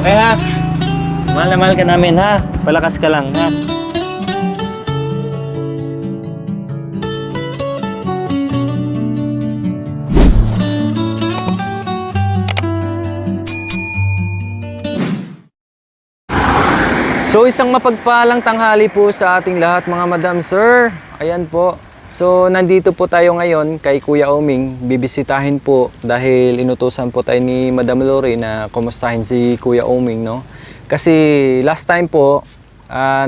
Okay ha? Mahal na mahal ka namin ha? Palakas ka lang ha? So isang mapagpalang tanghali po sa ating lahat mga madam sir. Ayan po. So nandito po tayo ngayon kay Kuya Oming. Bibisitahin po dahil inutusan po tayo ni Madam Lori na kumustahin si Kuya Oming, no? Kasi last time po,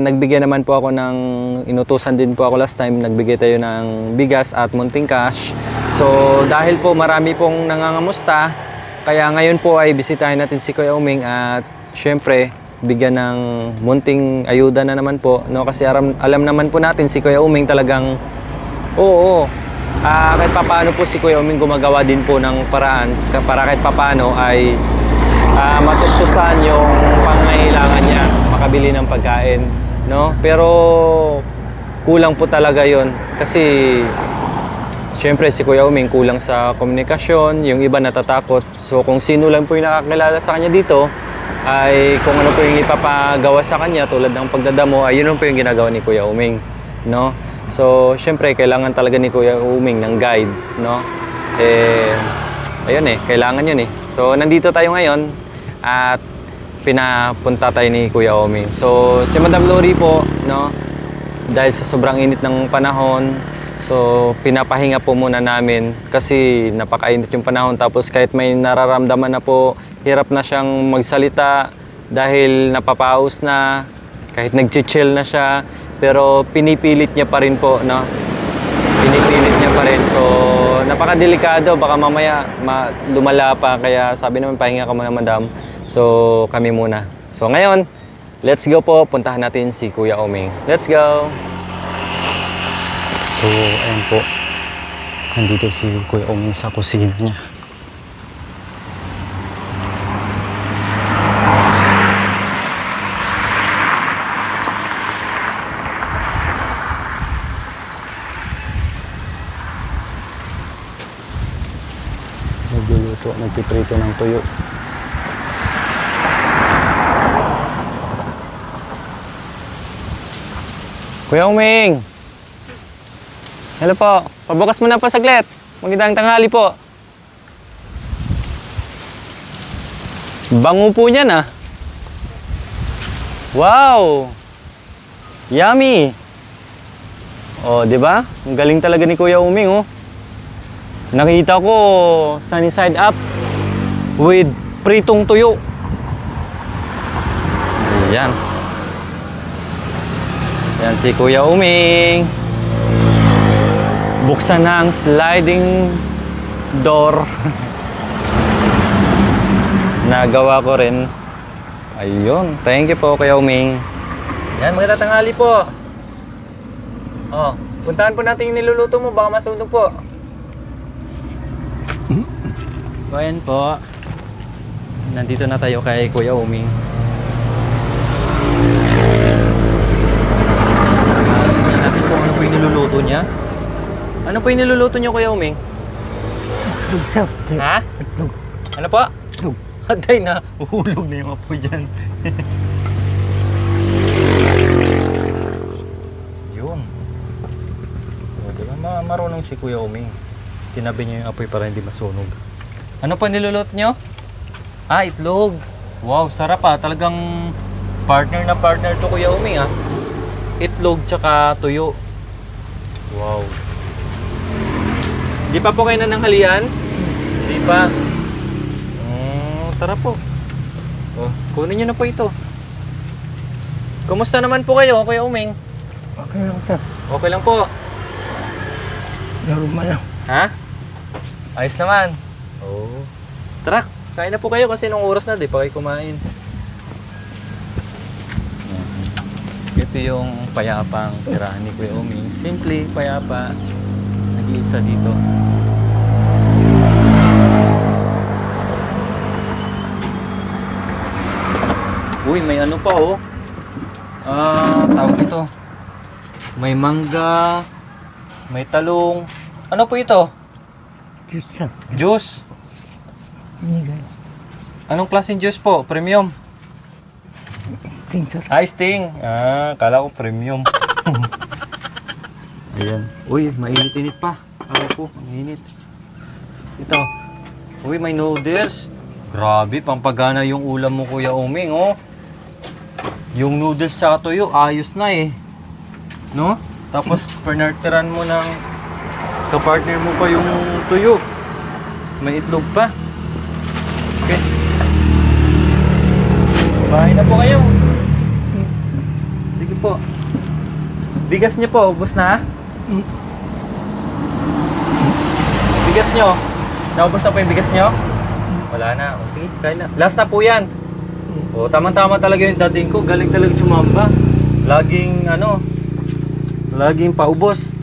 nagbigay naman po ako ng, inutusan din po ako last time, nagbigay tayo ng bigas at munting cash. So dahil po marami pong nangangamusta, kaya ngayon po ay bisitahin natin si Kuya Oming at syempre bigyan ng munting ayuda na naman po, no? Kasi alam naman po natin si Kuya Oming talagang kahit papaano po si Kuya Oming gumagawa din po ng paraan para kahit papaano ay matustusan yung pangangailangan niya, makabili ng pagkain, no? Pero kulang po talaga yon kasi syempre si Kuya Oming kulang sa komunikasyon, yung iba natatakot. So kung sino lang po yung nakakilala sa kanya dito ay kung ano po yung ipapagawa sa kanya tulad ng pagdadamo, ay yun po yung ginagawa ni Kuya Oming, no? So syempre kailangan talaga ni Kuya Oming ng guide, no? Ayun kailangan yun So nandito tayo ngayon at pinapunta tayo ni Kuya Oming. So si Madam Lori po, no, dahil sa sobrang init ng panahon, so pinapahinga po muna namin kasi napakainit yung panahon. Tapos kahit may nararamdaman na po, hirap na siyang magsalita dahil napapaus na, kahit nag-chill na siya, pero pinipilit niya pa rin po, no? Pinipilit niya pa rin. So napakadelikado, baka mamaya lumala pa, kaya sabi naman pahinga ka muna madam. So kami muna. So ngayon, let's go po, puntahan natin si Kuya Oming. Let's go! So ayan po, nandito si Kuya Oming sa kusina niya. Nagluluto, nagpiprito ng tuyo. Kuya Oming! Hello po, pabukas mo na po saglit. Magandang tanghali po. Bango po niyan ah. Wow! Yummy! Oh, di ba? Ang galing talaga ni Kuya Oming, oh. Nakita ko sunny side up with pritong tuyo. Ayan. Yan si Kuya Oming. Buksan na ang sliding door. Nagawa ko rin. Ayun. Thank you po Kuya Oming. Yan, magandang tanghali po. Oh, puntahan po natin yung niluluto mo, baka masunog po. So ayan po, nandito na tayo kay Kuya Oming. Tingnan natin po ano po yung niluluto niya. Ano po yung niluluto niyo Kuya Oming? Ha? Ano po? Atay na, uhulog na yung apoy dyan. Yun. O, diba marunong si Kuya Oming. Tinabi niya yung apoy para hindi masunog. Ano pa niluluto nyo? Ah, itlog. Wow, sarap ah. Talagang partner na partner to Kuya Oming ah. Itlog tsaka tuyo. Wow. Di pa po kayo nananghalian? Di pa. Tara po. Oh, kunin nyo na po ito. Kumusta naman po kayo, Kuya Oming? Okay lang sir. Okay lang po. Normal lang. Ha? Ayos naman. Oh. Tara, kain na po kayo kasi nung oras na, di pa kayo kumain. Ito yung payapang tirahan ni Kuya Oming. Simple, payapa. Nag-iisa dito. Uy, may ano pa oh. Tawag ito. May mangga, may talong. Ano po ito? Juice sir. Juice. Binigay. Anong klaseng juice po? Premium? Sting, sir. Sting. Kala ko premium. Ayan. Uy, mainit-init pa. Aray po, ang init. Ito. Uy, may noodles. Grabe, pampagana yung ulam mo, Kuya Oming, oh. Yung noodles sa tuyo, ayos na eh. No? Tapos, partneran mo ng... Kapartner mo pa yung tuyo. May itlog pa. Okay. Kumain na po kayo. Sige po. Bigas niyo po, ubos na? Bigas niyo. Naubos na po yung bigas niyo? Wala na. O sige, kain na. Last na po yan. O, tamang-tama talaga yung dating ko. Galing talaga tsumamba. Laging paubos.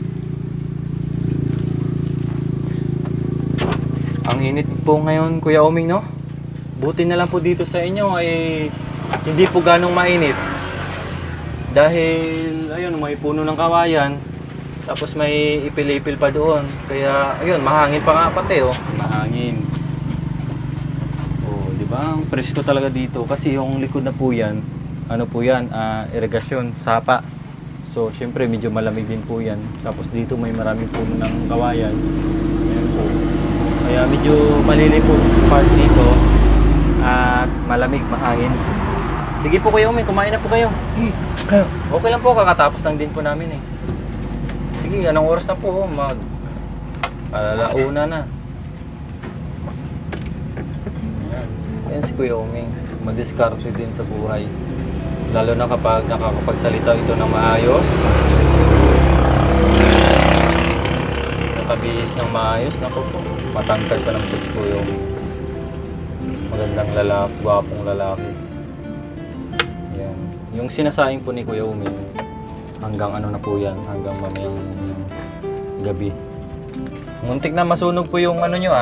Ang init po ngayon, Kuya Oming, no? Buti na lang po dito sa inyo ay hindi po ganong mainit. Dahil, ayun, may puno ng kawayan. Tapos may ipil-ipil pa doon. Kaya, ayun, mahangin pa nga pati, oh. Mahangin. Oh, di ba? Ang presko talaga dito. Kasi yung likod na po yan, ano po yan, irigasyon, sapa. So, syempre, medyo malamig din po yan. Tapos dito may maraming puno ng kawayan. Ayan po. Kaya medyo malili po part dito. At malamig, mahangin. Sige po Kuya Oming, kumain na po kayo. Kayo. Okay lang po, kakatapos lang din po namin eh. Sige, anong oras na po? Alauna na. Ayan. Ayan si Kuya Oming. Madiskarte din sa buhay. Lalo na kapag nakakapagsalita ito ng maayos. Nakabihis ng maayos. Naku po, matangkad pa naman si Kuya Oming. Magandang lalaki, gwapong lalaki. Yan. Yung sinasaing po ni Kuya Oming, hanggang ano na po yan, hanggang mamayang gabi. Muntik na masunog po yung ano nyo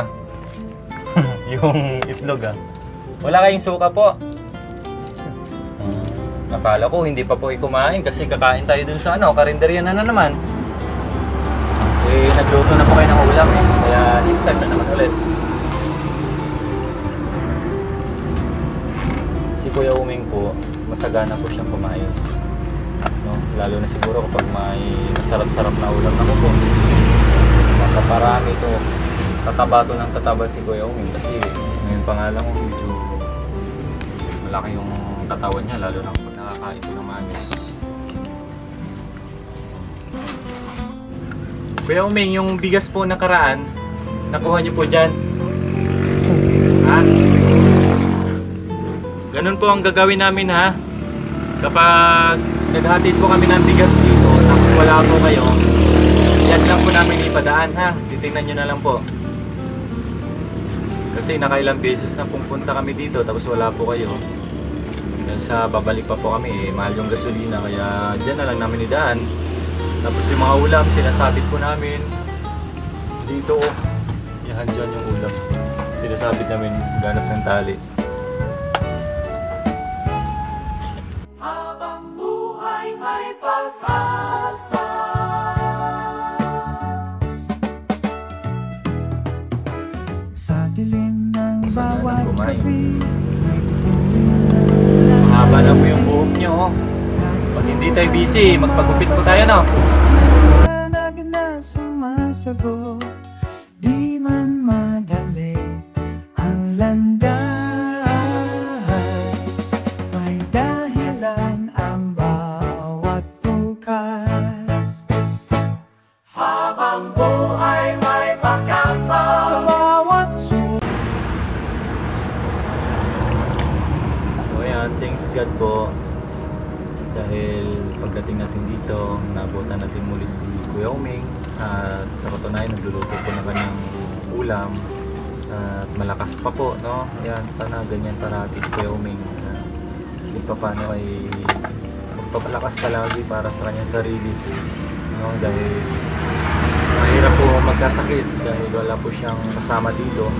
yung itlog Wala kayong suka po. Akala ko hindi pa po kumain kasi kakain tayo dun sa karinderya na naman. Eh, nagluto na po kayo ng ulam eh. Kaya next time na naman ulit. Si Kuya Oming po, masagana po siyang kumain. No? Lalo na siguro kapag may masarap-sarap na ulam na po. Makaparami to. Tataba to ng tataba si Kuya Oming kasi ngayon pa nga lang medyo malaki yung katawan niya lalo na kapag nakakain po ng maayos. Kuya Oming, yung bigas po nakaraan, nakuha niyo po dyan? Ha? Ganun po ang gagawin namin ha. Kapag naghatid po kami ng bigas dito, tapos wala po kayo, yan lang po namin ipadaan ha. Titingnan nyo na lang po. Kasi nakailang beses na pumunta kami dito, tapos wala po kayo. Dahil sa babalik pa po kami, mahal yung gasolina, kaya dyan na lang namin idaan. Tapos yung mga ulam, sinasabit po namin dito. Yan dyan yung ulam. Sinasabit namin ganap ng tali. Sa dilim ng bawat gabi. Mahaba na po yung buhok nyo. Pag hindi tayo busy, magpagupit po tayo no? Na sumasagot, di man madali ang landas. May dahilan ang bawat bukas. Habang buhay may pag-asa sa bawat So ayan, thanks God po. Dahil pagdating natin dito, nabutan natin muli si Kuya Oming. At sa katunayan, nagluluto po ng kanyang ulam. At malakas pa po, no? Ayan, sana ganyan parati si Kuya Oming. Kahit pa paano ay magpapalakas palagi para sa kanyang sarili. No? Dahil mahirap po magkasakit dahil wala po siyang kasama dito.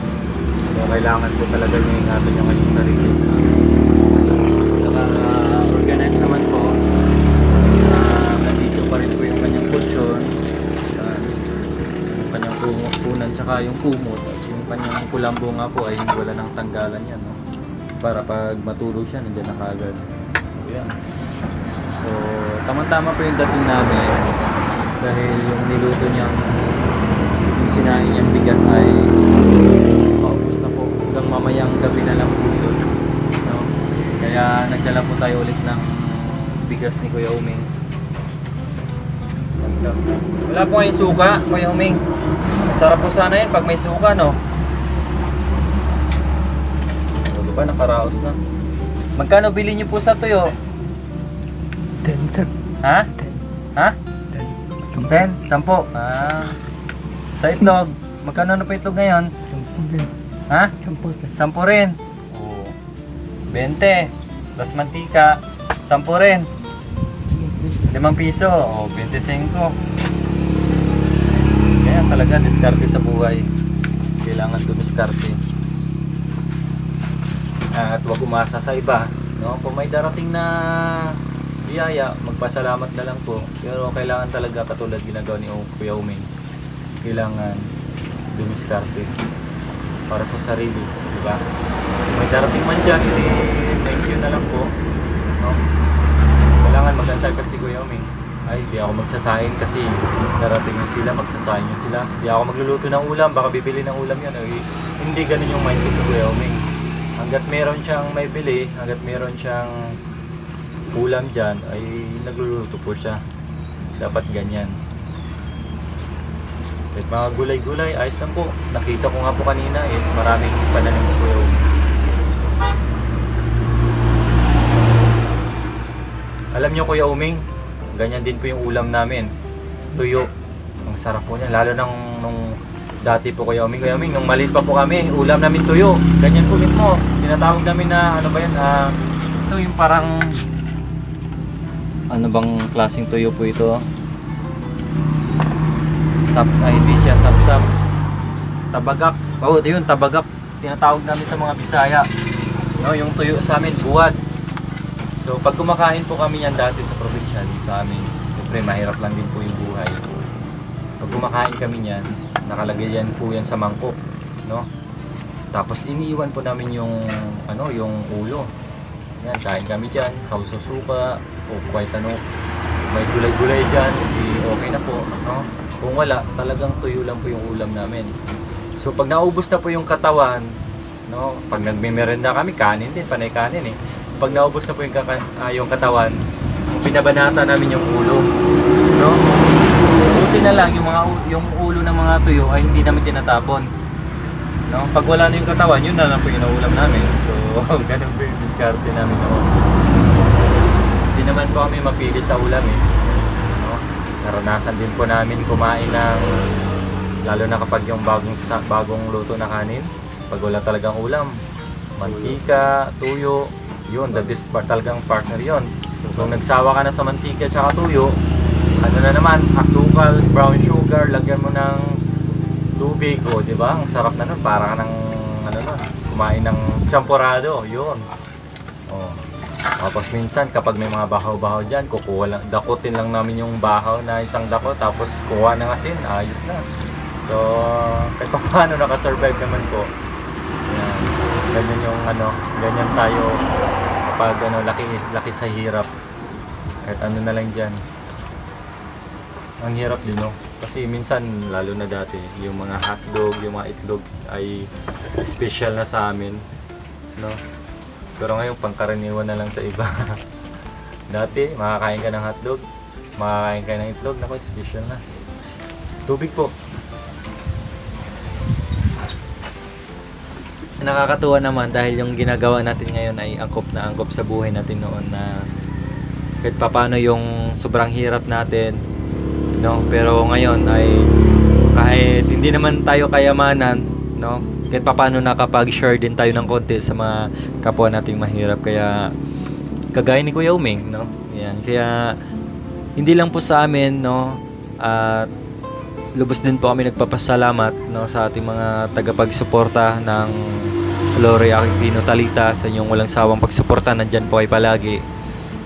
So, kailangan po talaga niya ingatan yung kanyang sarili. Organize naman po. Nandito pa rin po yung kanyang kutsyon, yung kanyang punan, tsaka yung kumot. At yung kanyang kulambo nga po ay wala nang tanggalan yan. No? Para pag matulog siya, nandiyan na kagad. yan. So, tama-tama po yung dating namin dahil yung niluto niyang yung sinain niyang bigas ay paubos na po hanggang mamayang gabi na lang po yun, no? Kaya nagdala po tayo ulit ng bigas ni Kuya Uming. Wala po kayong suka, Kuya Uming. Masarap po sana yun pag may suka, no? O, diba nakaraos na. Magkano bili niyo po sa tuyo? 10 sir. Ha? 10. Ha? 10. 10? 10? Ah. Sa itlog, magkano na po itlog ngayon? 10 din. Ha? 10 sir. 10 rin. Oo. 20. Plus mantika, 10 rin. 5 piso. O, 25. Kaya talaga, diskarte sa buhay. Kailangan dumiskarte. At huwag umasa sa iba. No? Kung may darating na biyaya, magpasalamat na lang po. Pero kailangan talaga katulad ginagawa ni Kuya Uming. Kailangan dumiskarte para sa sarili, di ba? Kung may darating man dyan, thank you na lang po. No? Kailangan magantay kasi Kuya Uming. Ay, di ako magsasain kasi darating yun sila, magsasain yun sila. Di ako magluluto ng ulam, baka bibili ng ulam yan. Ay, hindi ganun yung mindset ni Kuya Uming. Hanggat meron siyang may bili, hanggat meron siyang ulam dyan, ay nagluluto po siya. Dapat ganyan. At mga gulay-gulay, ayos lang po. Nakita ko nga po kanina, maraming pananim sa Kuya Uming. Alam niyo Kuya Uming, ganyan din po yung ulam namin. Tuyo. Ang sarap po niya. Lalo nung dati po Kuya Uming. Kuya Uming, nung maliit pa po kami, ulam namin tuyo. Ganyan po mismo. Tinatawag namin na, ano ba yan? Ito yung parang, ano bang klaseng tuyo po ito? Hindi siya sap-sap. Tabagak. Oh, yun, tabagak. Tinatawag namin sa mga Bisaya. No, yung tuyo sa amin, buwad. So, pag kumakain po kami yan dati sa probinsya, sa amin, siyempre mahirap lang din po yung buhay. Pag kumakain kami yan, nakalagay yan po yan sa mangkok, no? Tapos iniiwan po namin yung yung ulo. Yan, kain kami diyan, saususuka o kahit ano, may gulay-gulay diyan, okay na po, no? Kung wala, talagang tuyo lang po yung ulam namin. So pag naubos na po yung katawan, no, pag nagme-merenda kami, kanin din, panay kanin eh. Pag naubos na po yung katawan, binabanata namin yung ulo, no? Buti na lang yung ulo ng mga tuyo ay hindi namin tinatapon. No? Pag wala na yung katawan, yun na lang po yung naulam namin. So, ganun po yung diskarte namin noon. Hindi naman po kami mapili sa ulam eh. No? Naranasan din po namin kumain ng, lalo na kapag yung bagong luto na kanin, pag wala talagang ulam, mantika, tuyo, yun, the best part, talagang partner yun. So, kung nagsawa ka na sa mantika at tuyo, ano na naman, asukal, brown sugar, lagyan mo ng tubig, o di ba? Ang sarap na nun, para ka ng kumain ng champurado, yun. Oh. Tapos minsan kapag may mga bahaw-bahaw diyan, dakutin lang namin yung bahaw na isang dakot, tapos kuha ng asin, ayos na. So, kahit paano naka-survive naman po. Yan. Ganyan yung ganyan tayo kapag laki sa hirap. Kahit ano na lang diyan. Ang hirap din, no? Kasi minsan, lalo na dati, yung mga hotdog, yung mga itlog ay special na sa amin, no? Pero ngayon, pangkaraniwan na lang sa iba. Dati, makakain ka ng hotdog, makakain ka ng itlog, naku, special na. Tubig po. Nakakatuwa naman dahil yung ginagawa natin ngayon ay angkop na angkop sa buhay natin noon na kahit paano yung sobrang hirap natin, no? Pero ngayon ay kahit hindi naman tayo kayamanan, no? Kahit paano nakapag-share din tayo ng konti sa mga kapwa nating mahirap. Kaya kagaya ni Kuya Uming, no? Yan. Kaya hindi lang po sa amin, no? At lubos din po kami nagpapasalamat, no, sa ating mga tagapagsuporta ng Lore Aquino Talita, sa inyong walang sawang pagsuporta. Nandyan po ay palagi,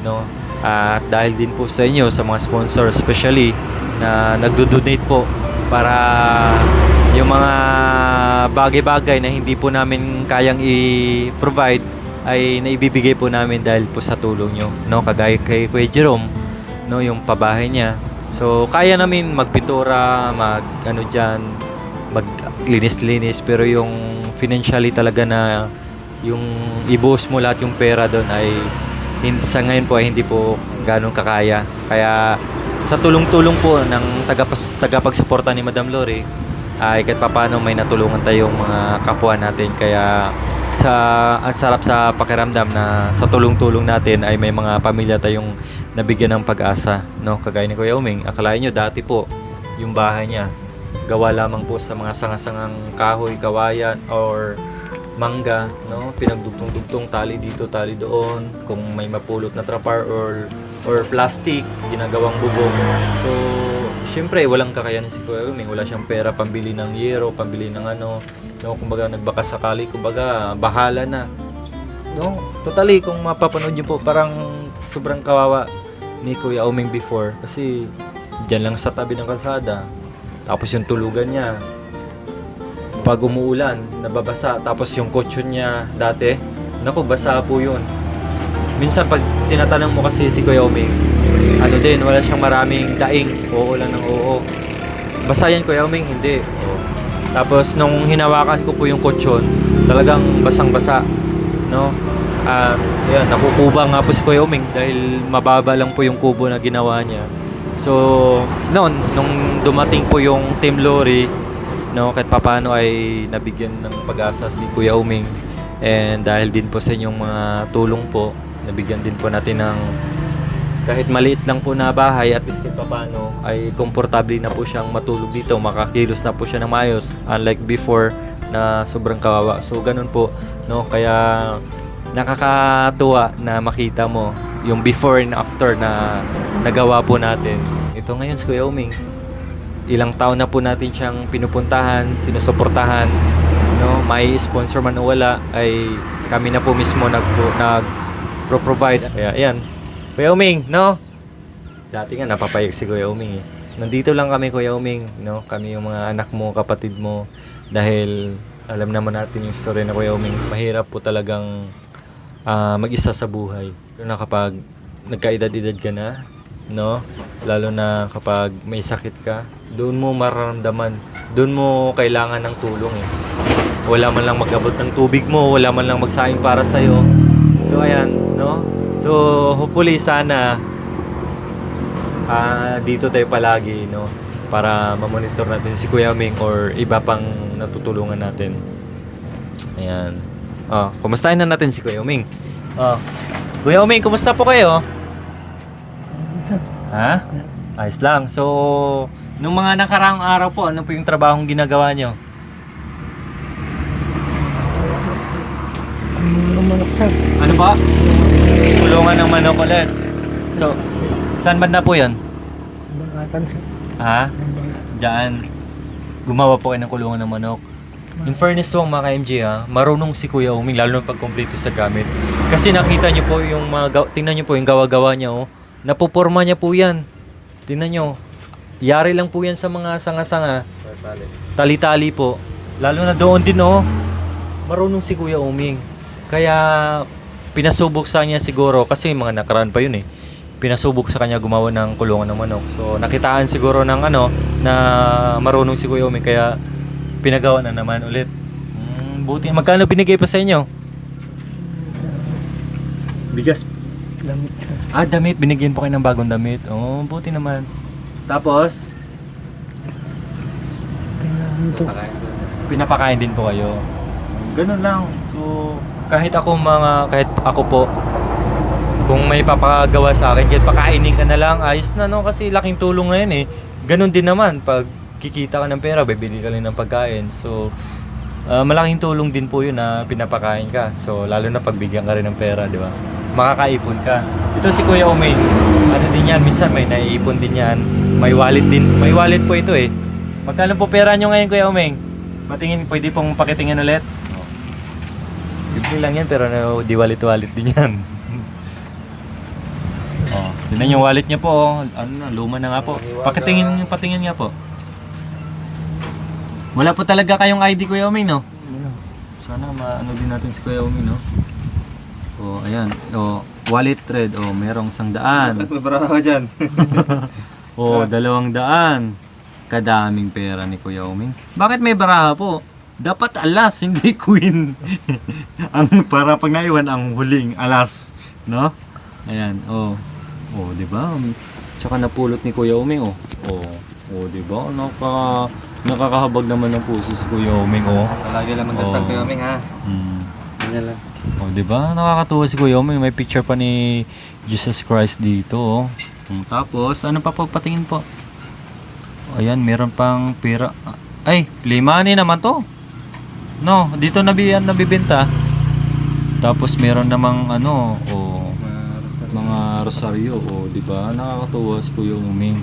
no? At dahil din po sa inyo, sa mga sponsor especially na nagdo-donate po para yung mga bagay-bagay na hindi po namin kayang i-provide, ay naibibigay po namin dahil po sa tulong nyo, no? Kagaya kay Kuya Jerome, no, yung pabahay niya. So kaya namin magpintura, maglinis-linis, pero yung financially talaga na yung ibuhos mo lahat yung pera doon ay sa ngayon po ay hindi po ganun kakaya. Kaya sa tulong-tulong po ng tagapagsuporta ni Madam Lori ay kahit papaano may natulungan tayong mga kapwa natin. Kaya ang sarap sa pakiramdam na sa tulong-tulong natin ay may mga pamilya tayong nabigyan ng pag-asa, no? Kagaya ni Kuya Uming, akalain nyo dati po yung bahay niya gawa lamang po sa mga sanga-sangang kahoy, kawayan or mangga, no? Pinagdugtong-dugtong, tali dito, tali doon, kung may mapulot na trapar or plastic, ginagawang bubong. So syempre walang kakayanan si Kuya Uming, wala siyang pera pambili ng yero, pambili ng no? Kumbaga nagbaka sakali, kumbaga bahala na, no? Totally, kung mapapanood niyo po, parang sobrang kawawa ni Kuya Uming before, kasi dyan lang sa tabi ng kalsada, tapos yung tulugan niya pag umuulan nababasa, tapos yung kutsyon niya dati, naku, basa po yun. Minsan pag tinatanong mo kasi si Kuya Uming, wala siyang maraming daing, oo lang ng oo. Basa yan Kuya Uming, hindi. Tapos nung hinawakan ko po yung kutsyon, talagang basang-basa, no? Yan, nakukuba nga po si Kuya Uming dahil mababa lang po yung kubo na ginawa niya. So, nung dumating po yung Team Lori, no, kahit papaano ay nabigyan ng pag-asa si Kuya Uming. And dahil din po sa inyong mga tulong po, nabigyan din po natin ng kahit maliit lang po na bahay, at least kahit papaano ay komportable na po siyang matulog dito, makakilos na po siya ng maayos, unlike before na sobrang kawawa. So ganun po, no? Kaya nakakatuwa na makita mo yung before and after na nagawa po natin. Ito ngayon si Kuya Uming, ilang taon na po natin siyang pinupuntahan, sinusuportahan, no? May sponsor man o wala, ay kami na po mismo nag-provide. Kaya ayan, Kuya Uming, no? Dati nga napapayag si Kuya Uming eh. Nandito lang kami, Kuya Uming, no? Kami yung mga anak mo, kapatid mo, dahil alam naman natin yung story na Kuya Uming. Mahirap po talagang mag-isa sa buhay. Lalo na kapag nagkaedad-edad ka na, no? Lalo na kapag may sakit ka, doon mo mararamdaman, doon mo kailangan ng tulong eh. Wala man lang mag-abot ng tubig mo, wala man lang magsaing para sa'yo. So ayan, no? So hopefully sana dito tayo palagi, no? Para ma-monitor natin si Kuya Uming or iba pang natutulungan natin. Ayan. Kumustahin na natin si Kuya Uming. Kuya Uming, kumusta po kayo? Ha? Ayos lang. So, nung mga nakaraang araw po, ano po yung trabahong ginagawa nyo? Manok sir. Ano ba? Kulungan ng manok ulit. So, saan banda po yun? Bagatan sir. Ha? Diyan. Gumawa po kayo ng kulungan ng manok. In fairness to mga ka-MJ marunong si Kuya Uming, lalo na pagkompleto sa gamit. Kasi nakita nyo po yung tingnan nyo po yung gawa-gawa niya, oh. Napuporma niya po yan. Tingnan nyo. Yari lang po yan sa mga sanga-sanga. Tali-tali po. Lalo na doon din, oh. Marunong si Kuya Uming. Kaya pinasubok sa niya siguro, kasi mga nakaraan pa yun eh. Pinasubok sa kanya gumawa ng kulungan ng manok. So nakitaan siguro ng na marunong si Kuya Uming, kaya pinagawa na naman ulit. Buti. Magkano binigay pa sa inyo? Bigas. Damit sir. Damit. Binigyan po kayo ng bagong damit. Buti naman. Tapos, pinapakain din po kayo. Ganun lang. So, kahit ako po, kung may papagawa sa akin, kahit pakainin ka na lang, ayos na, no? Kasi laking tulong na yun eh. Ganun din naman, pag kikita ka ng pera, bibili ka lang ng pagkain. So, malaking tulong din po yun na pinapakain ka. So, lalo na pagbigyan ka rin ng pera, di ba? Makakaipon ka. Ito si Kuya Uming, ano din yan, minsan may naiipon din yan. May wallet din. May wallet po ito eh. Magkano po pera nyo ngayon, Kuya Uming? Patingin, pwede pong pakitingin ulit. Simple lang yan, pero di wallet-wallet din yan. Tignan yung wallet niya po. Luma na nga po. Patingin nga po. Wala po talaga kayong ID, Kuya Uming, no? Ano? Sana maano din natin si Kuya Uming, no? Oh, ayan. Oh, wallet thread. Oh, merong 100. May baraha ka dyan. Oh, 200. Kadaming pera ni Kuya Uming. Bakit may baraha po? Dapat alas, hindi queen. Ang para pag naiwan ang huling alas, no? Ayan, oh. Oh, 'di ba? Tsaka napulot ni Kuya Uming, oh. Oh, oh, 'di ba? Nakakahabag naman ng puso si Kuya Uming, oh. Palagi lang magdasal Oh. kayo, Aming, ha? Hmm. Ganyan lang. Oh, 'di ba? Nakakatuwa si Kuya Uming. May picture pa ni Jesus Christ dito, oh. Tapos, ano pa po patingin po? Ayan, meron pang pera. Ay, play money naman to. No, dito nabibenta. Tapos meron namang ano, mga rosaryo, di ba? Nakakatuwa si Kuya Uming.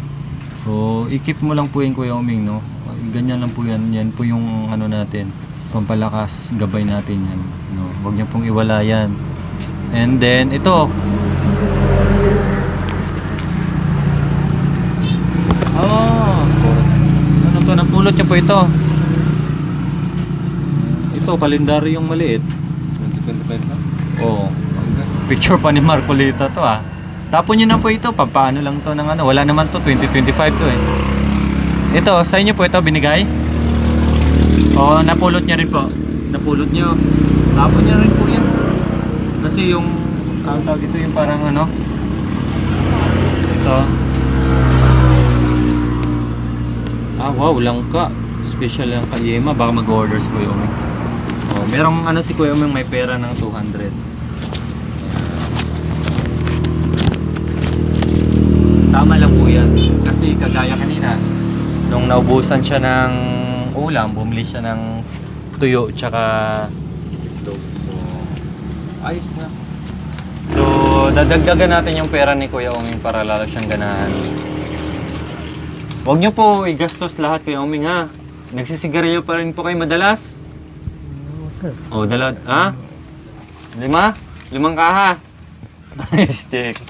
So, i-keep mo lang po yung Kuya Uming, no? Ganyan lang po yan. Yan po yung ano natin, pampalakas, gabay natin yan. No? Huwag niyo pong iwala yan. And then, ito. Ano to? Napulot niyo po ito. Ito, kalendaryo yung maliit. 2025 na. Oo. Picture pa ni Marcolita to, ah. Tapon nyo na po ito. Paano lang to ng ano. Wala naman to. 2025 to, eh. Ito, sa inyo po ito binigay? Oo, napulot nyo rin po. Napulot nyo. Tapon nyo rin po yan. Kasi yung, ang tawag ito yung parang ano. Ito. Wow, langka. Special lang kay Yema. Baka mag-order si Kuya Uming. Oh, merong ano si Kuya Uming may pera ng 200. Tama lang po yan. Kasi kagaya kanina, nung naubusan siya ng ulam, bumili siya ng tuyo tsaka itlog. So, ayos na. So, dadagdagan natin yung pera ni Kuya Uming para lalo siyang ganahan. Huwag niyo po igastos lahat, Kuya Uming, ha? Nagsisigarilyo pa rin po kayo madalas? Oh, ha? 5? 5 kaha? Ay, stick.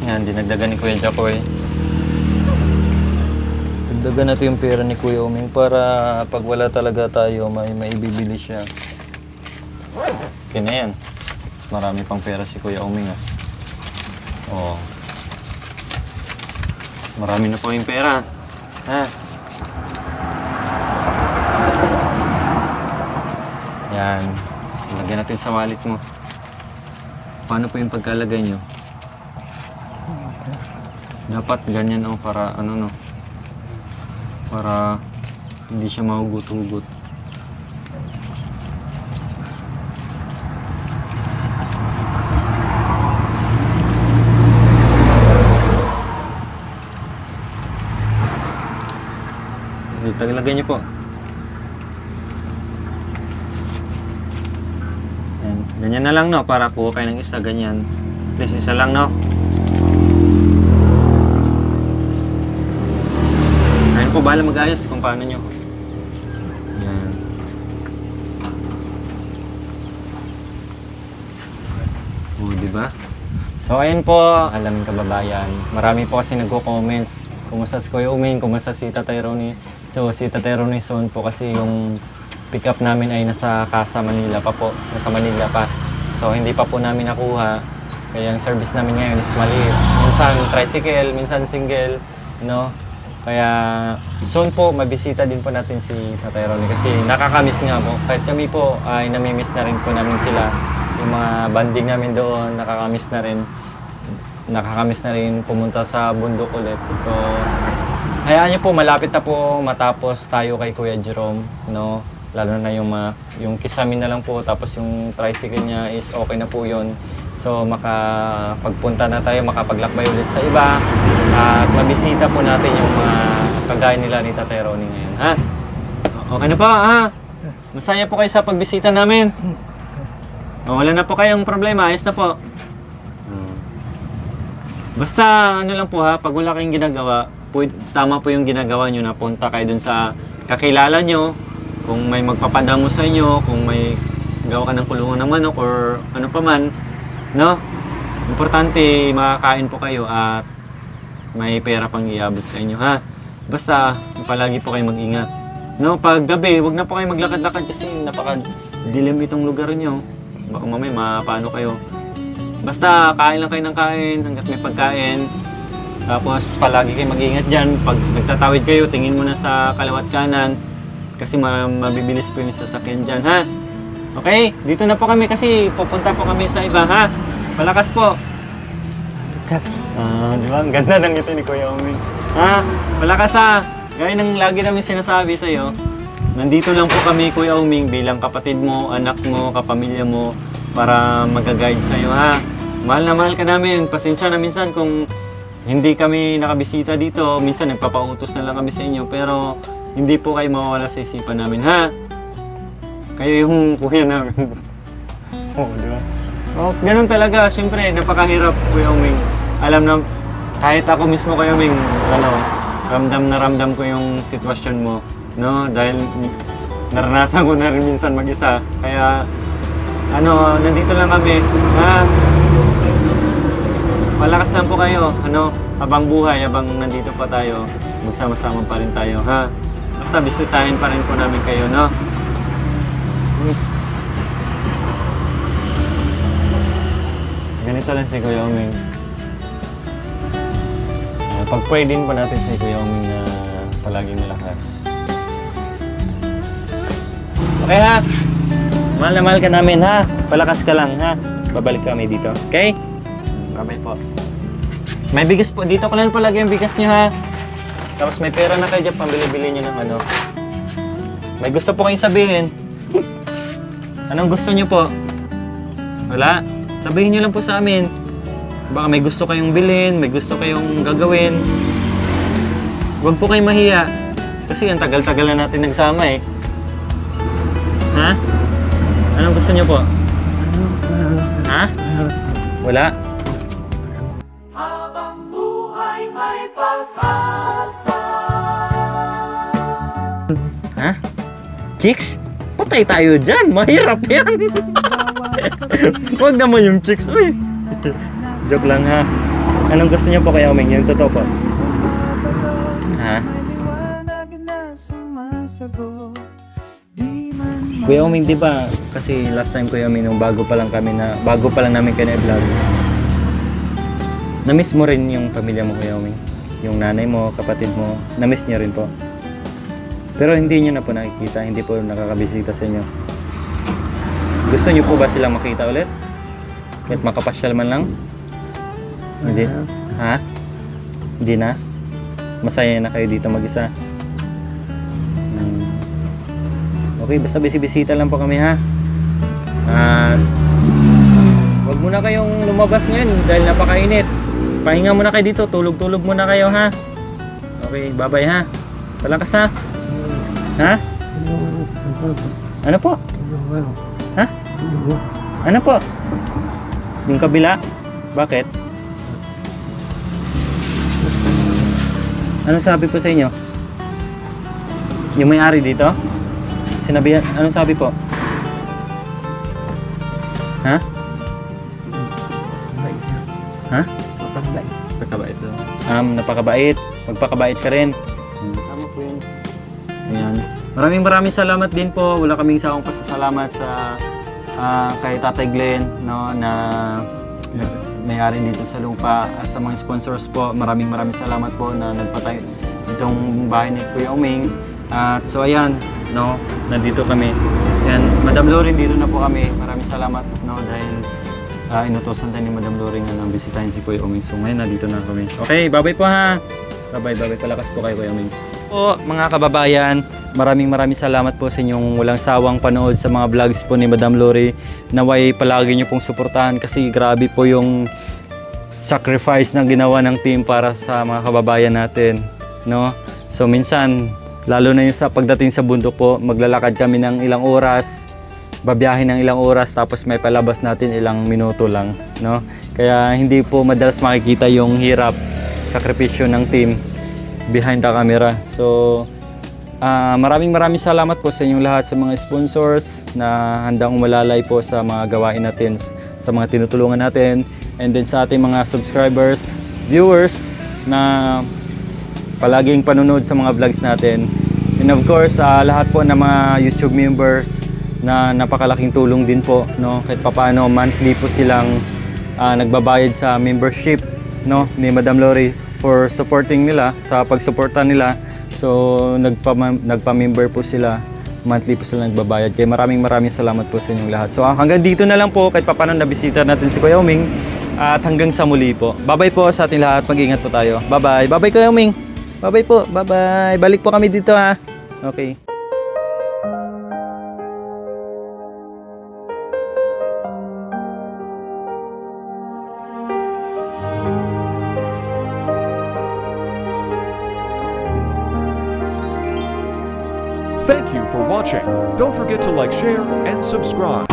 Yan, dinagdagan ni Kuya Jacoy. Dagdagan natin yung pera ni Kuya Uming para pag wala talaga tayo, may maibibili siya. Okay na yan. Marami pang pera si Kuya Uming, ah. Oh. Marami na po yung pera. Ha? Yan. Lagyan natin sa wallet mo. Paano po yung pagkalagay nyo? Dapat ganyan, oh, para ano, no? Para hindi siya mahugot-hugot. Taglagay niyo po. Yan. Ganyan na lang, no? Para kuha kayo ng isa, ganyan. Please, isa lang, no? Ayun po, bahala mag-ayos kung paano nyo. Yan. Diba? So, ayun po, alam kababayan. Marami po kasi nagko-comments. Kumusta si Kuya Uming? Kumusta si Tatay Ronnie? So, si Tatay Ronnie soon po kasi yung pick up namin ay nasa Casa Manila pa po. Nasa Manila pa. So, hindi pa po namin nakuha. Kaya ang service namin ngayon is maliit. Minsan tricycle, minsan single, no? Kaya soon po, mabisita din po natin si Tatay Ronnie kasi nakakamiss nga po. Kahit kami po ay namimiss na rin po namin sila. Yung mga banding namin doon, nakakamiss na rin pumunta sa bundok ulit. So, hayaan niyo po, malapit na po matapos tayo kay Kuya Jerome, no? Lalo na yung kisamin na lang po, tapos yung tricycle niya is okay na po yun. So, makapagpunta na tayo, makapaglakbay ulit sa iba, at mabisita po natin yung mga kagaya nila ni Tatay Ronnie ngayon, ha? Okay na po, ha? Masaya po kayo sa pagbisita namin. Wala na po kayong problema, ayos na po. Basta ano lang po, ha, pag wala kayong ginagawa, tama po yung ginagawa nyo na punta kayo dun sa kakilala nyo. Kung may magpapadamo sa inyo, kung may gawa ka ng kulungan ng manok or ano pa man, no? Importante makakain po kayo at may pera pang iabot sa inyo, ha? Basta palagi po kayo mag-ingat. No, pag gabi, wag na po kayo maglakad-lakad kasi napaka-dilim itong lugar nyo. Baka mamaya mapaano kayo. Basta kain lang kayo ng kain hanggat may pagkain. Tapos palagi kayo mag-ingat dyan. Pag nagtatawid kayo, tingin muna sa kaliwat kanan. Kasi mabibilis po yung sasakyan dyan, ha? Okay? Dito na po kami kasi pupunta po kami sa iba, ha? Palakas po. Di ba? Ang ganda ng ito ni Kuya Oming. Ha? Palakas ha. Gaya ng lagi namin sinasabi sa'yo, nandito lang po kami, Kuya Oming, bilang kapatid mo, anak mo, kapamilya mo, para mag-guide sa'yo, ha? Mahal na mahal ka namin. Pasensya na minsan kung hindi kami nakabisita dito. Minsan nagpapautos na lang kami sa inyo, pero hindi po kayo mawawala sa isipan namin, ha? Kayo yung kuya namin. Oo, di ba? Oh, ganun talaga. Siyempre, napakahirap, Kuya Oming. Alam na, kahit ako mismo, Kuya Oming, ramdam na ramdam ko yung sitwasyon mo, no? Dahil naranasan ko na rin minsan mag-isa. Kaya, nandito lang kami, ha? Malakas lang po kayo, habang buhay, habang nandito pa tayo, magsama-sama pa rin tayo, ha? Basta bisitahin pa rin po namin kayo, no? Ganito lang si Kuya Oming. Pag-pray din pa natin si Kuya Oming na palaging malakas. Okay, ha? Mahal na mahal ka namin, ha? Palakas ka lang, ha? Babalik kami dito, okay? Bye po. May bigas po. Dito ko lang palagi yung bigas niyo, ha? Tapos may pera na kayo dyan. Pambili-bili niyo ng ano. May gusto po kayong sabihin. Anong gusto niyo po? Wala? Sabihin niyo lang po sa amin. Baka may gusto kayong bilhin, may gusto kayong gagawin. Huwag po kayong mahiya. Kasi ang tagal-tagal na natin nagsama, eh. Ha? Anong gusto niyo po? Ha? Wala? Habang buhay may pag-asa. Ha? Chicks? Patay tayo dyan. Mahirap yan. Huwag naman yung chicks. Uy. Joke lang, ha. Anong gusto niyo po Kuya Oming? Yung totoo po. Ha? Kuya Oming, di ba? Kasi last time Kuya Oming, nung bago pa lang namin kayo na-vlog. Na-miss mo rin yung pamilya mo, Kuya Oming. Yung nanay mo, kapatid mo. Na-miss niyo rin po. Pero hindi niyo na po nakikita, hindi po nakakabisita sa inyo. Gusto niyo po ba silang makita ulit? Kahit makapasyal man lang? Hindi? Ha? Hindi na? Masaya na kayo dito mag-isa? Okay, basta bisita lang po kami, ha? Huwag muna kayong lumabas ngayon dahil napakainit. Pahinga muna kayo dito, tulog-tulog muna kayo, ha? Okay, bye-bye, ha? Palakas, ha? Ha? Ano po? Ha? Ano po? Yung kabila? Bakit? Anong sabi po sa inyo? Yung may-ari dito? Sinabihan, anong sabi po? Ha? Ha? Napakabait daw. Napakabait. Magpakabait ka rin. Tama po yun. Ayan. Maraming salamat din po. Wala kaming sawang pasasalamat sa kay Tatay Glenn, no, na may-ari dito sa lupa, at sa mga sponsors po. Maraming salamat po na nagpatay itong bahay ni Kuya Oming. At so ayan, no, nandito kami. Ayan, Madam Loring, dito na po kami. Maraming salamat, no, dahil inutosan tayo ni Madam Loring na bisitahin si Kuya Oming. So ngayon, nandito na kami. Okay, bye-bye po, ha. Bye-bye. Palakas po kayo, Kuya Oming. Po, mga kababayan, maraming salamat po sa inyong walang sawang panood sa mga vlogs po ni Madam Lori. Naway palagi niyo pong suportahan kasi grabe po yung sacrifice na ginawa ng team para sa mga kababayan natin, no? So minsan, lalo na yung sa pagdating sa bundok po, maglalakad kami ng ilang oras, babiyahin ng ilang oras, tapos may palabas natin ilang minuto lang, no? Kaya hindi po madalas makikita yung hirap, sakripisyo ng team behind the camera. So maraming salamat po sa inyong lahat, sa mga sponsors na handang umalalay po sa mga gawain natin, sa mga tinutulungan natin, and then sa ating mga subscribers, viewers na palaging panonood sa mga vlogs natin, and of course lahat po ng mga YouTube members na napakalaking tulong din po, no? Kahit papaano monthly po silang nagbabayad sa membership, no, ni Madam Lori for supporting nila, sa pagsuporta nila. So nagpa-member po sila, monthly po sila nagbabayad. Kaya maraming salamat po sa inyong lahat. So hanggang dito na lang po, kahit papaano nabisita natin si Kuya Oming, at hanggang sa muli po. Bye-bye po sa ating lahat. Mag-ingat po tayo. Bye-bye. Bye-bye Kuya Oming. Bye-bye po. Bye-bye. Balik po kami dito ha. Okay. Thank you for watching. Don't forget to like, share, and subscribe.